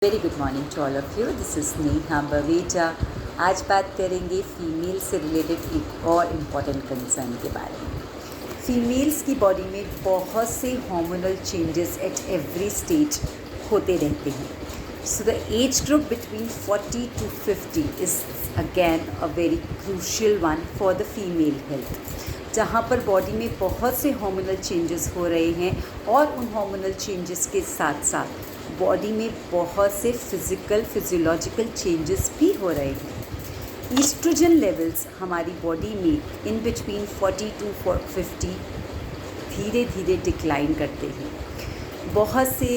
Very good morning to all of you. This is Neha Baweja. आज बात करेंगे फीमेल से रिलेटेड एक और इम्पॉर्टेंट कंसर्न के बारे में। फीमेल्स की बॉडी में बहुत से hormonal changes at every stage होते रहते हैं। So the age group between 40 to 50 is again a very crucial one for the female health, जहाँ पर बॉडी में बहुत से हार्मोनल चेंजेस हो रहे हैं और उन हार्मोनल चेंजेस के साथ साथ बॉडी में बहुत से फिजियोलॉजिकल चेंजेस भी हो रहे हैं। ईस्ट्रोजन लेवल्स हमारी बॉडी में इन बिटवीन 40 to 50 धीरे धीरे डिक्लाइन करते हैं। बहुत से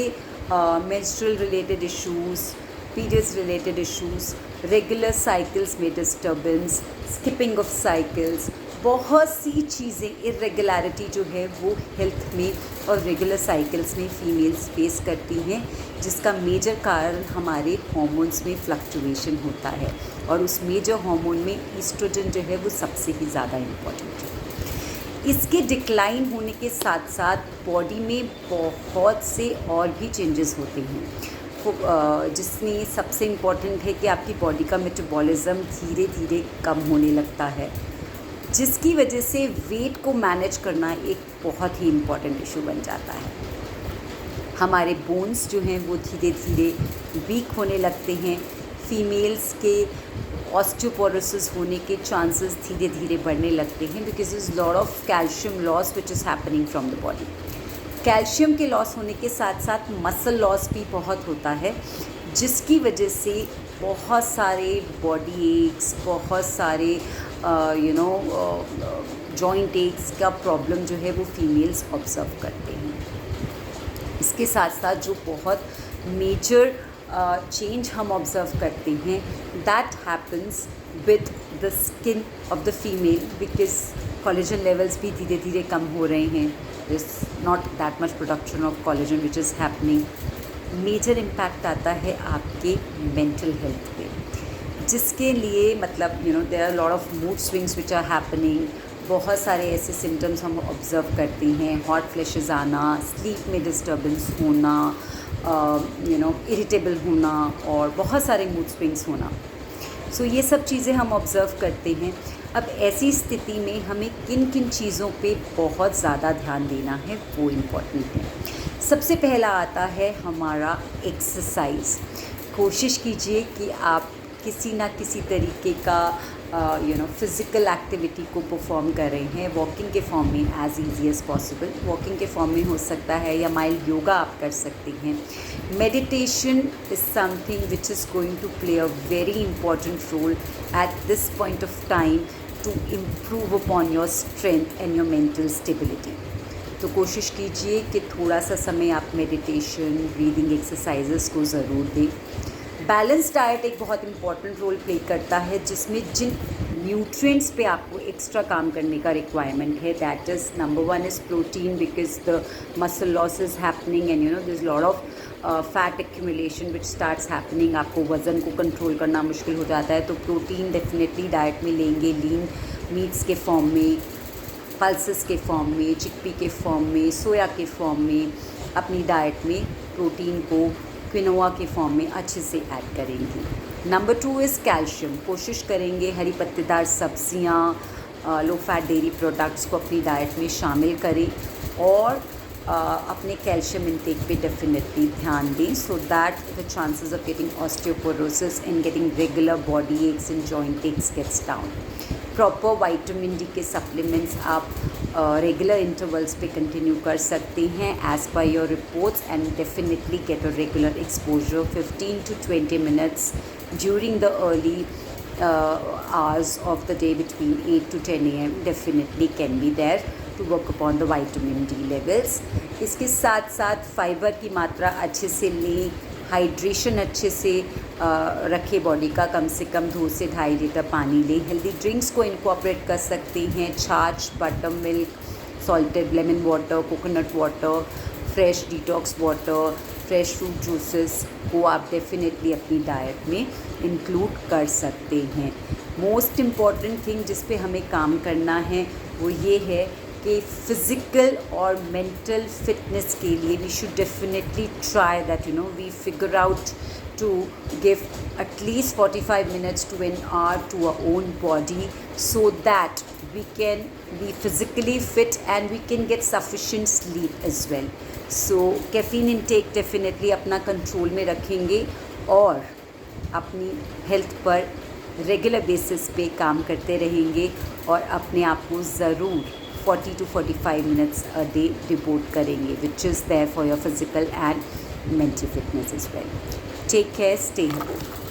menstrual related issues, periods related issues, regular cycles में डिस्टर्बेंस, स्किपिंग ऑफ साइकिल्स, बहुत सी चीज़ें इरेगुलरिटी जो है वो हेल्थ में और रेगुलर साइकिल्स में फीमेल्स फेस करती हैं, जिसका मेजर कारण हमारे हार्मोन्स में फ्लक्चुएशन होता है और उस मेजर हार्मोन में ईस्ट्रोजन जो है वो सबसे ही ज़्यादा इम्पॉर्टेंट है। इसके डिक्लाइन होने के साथ साथ बॉडी में बहुत से और भी चेंजेस होते हैं, जिसमें सबसे इम्पॉर्टेंट है कि आपकी बॉडी का मेटाबॉलिज्म धीरे धीरे कम होने लगता है, जिसकी वजह से वेट को मैनेज करना एक बहुत ही इम्पॉर्टेंट इशू बन जाता है। हमारे बोन्स जो हैं वो धीरे धीरे वीक होने लगते हैं। फीमेल्स के ऑस्टियोपोरोसिस होने के चांसेस धीरे धीरे बढ़ने लगते हैं because is lot of calcium loss which is happening from the body. Calcium के लॉस होने के साथ साथ मसल लॉस भी बहुत होता है, जिसकी वजह से बहुत सारे बॉडी एक्स, बहुत सारे जॉइंट एक्स का प्रॉब्लम जो है वो फीमेल्स ऑब्जर्व करते हैं। इसके साथ साथ जो बहुत मेजर चेंज हम ऑब्जर्व करते हैं that happens with the skin of the female because collagen levels भी धीरे धीरे कम हो रहे हैं। There is not that much production of collagen which is happening. Major impact आता है आपके मेंटल हेल्थ पे, जिसके लिए मतलब there are lot of mood swings which are happening. बहुत सारे ऐसे सिम्टम्स हम ऑब्ज़र्व करते हैं, हॉट फ्लैशेस आना, स्लीप में डिस्टर्बेंस होना, इरिटेबल होना और बहुत सारे मूड स्विंग्स होना। सो ये सब चीज़ें हम ऑब्ज़र्व करते हैं। अब ऐसी स्थिति में हमें किन किन चीज़ों पे बहुत ज़्यादा ध्यान देना है वो इम्पॉर्टेंट है। सबसे पहला आता है हमारा एक्सरसाइज। कोशिश कीजिए कि आप किसी ना किसी तरीके का फ़िज़िकल एक्टिविटी को परफॉर्म कर रहे हैं, वॉकिंग के फॉर्म में as easy as possible. Walking के फॉर्म में हो सकता है या माइल्ड योगा आप कर सकते हैं। Meditation is something which is going to play a very important role at this point of time to improve upon your strength and your mental stability. तो कोशिश कीजिए कि थोड़ा सा समय आप मेडिटेशन, ब्रीदिंग एक्सरसाइजेस को ज़रूर दें। बैलेंस डाइट एक बहुत इंपॉर्टेंट रोल प्ले करता है, जिसमें जिन न्यूट्रिएंट्स पे आपको एक्स्ट्रा काम करने का रिक्वायरमेंट है, that is number 1 is protein because the muscle loss is happening and this lot of fat accumulation which starts happening. आपको वज़न को कंट्रोल करना मुश्किल हो जाता है, तो प्रोटीन डेफिनेटली डाइट में लेंगे, लीन मीट्स के फॉर्म में, पल्सेस के फॉर्म में, चिकपी के फॉर्म में, सोया के फॉर्म में अपनी डाइट में प्रोटीन को क्विनोआ के फॉर्म में अच्छे से ऐड करेंगे। Number 2 is calcium. कोशिश करेंगे हरी पत्तेदार सब्जियाँ, लो फैट डेयरी प्रोडक्ट्स को अपनी डाइट में शामिल करें और अपने कैल्शियम इंटेक पे डेफिनेटली ध्यान दें so that the chances of getting osteoporosis and getting regular body aches and joint aches gets down. Proper vitamin D के सप्लीमेंट्स आप रेगुलर इंटरवल्स पे कंटिन्यू कर सकते हैं as per your reports and definitely get a regular exposure 15 to 20 minutes during the early hours of the day between 8 to 10 a.m. definitely can be there to work upon the vitamin D levels. इसके साथ साथ fibre की मात्रा अच्छे से लें, hydration अच्छे से रखें बॉडी का, कम से कम 2 से 2.5 लीटर पानी लें। हेल्दी ड्रिंक्स को इनकॉर्पोरेट कर सकते हैं, छाछ, butter milk, salted lemon water, coconut water, fresh detox water, fresh fruit juices को आप डेफिनेटली अपनी डाइट में इंक्लूड कर सकते हैं। मोस्ट इम्पॉर्टेंट थिंग जिस पे हमें काम करना है वो ये है कि फ़िज़िकल और मेंटल फिटनेस के लिए we should definitely try that we figure out to give at least 45 minutes to an hour to our own body so that we can be physically fit and we can get sufficient sleep as well. So caffeine intake definitely अपना control में रखेंगे और अपनी health पर regular basis पे काम करते रहेंगे और अपने आप को ज़रूर 40 to 45 minutes a day devote करेंगे, which is there for your physical and mental fitness as well. Take care, stay healthy.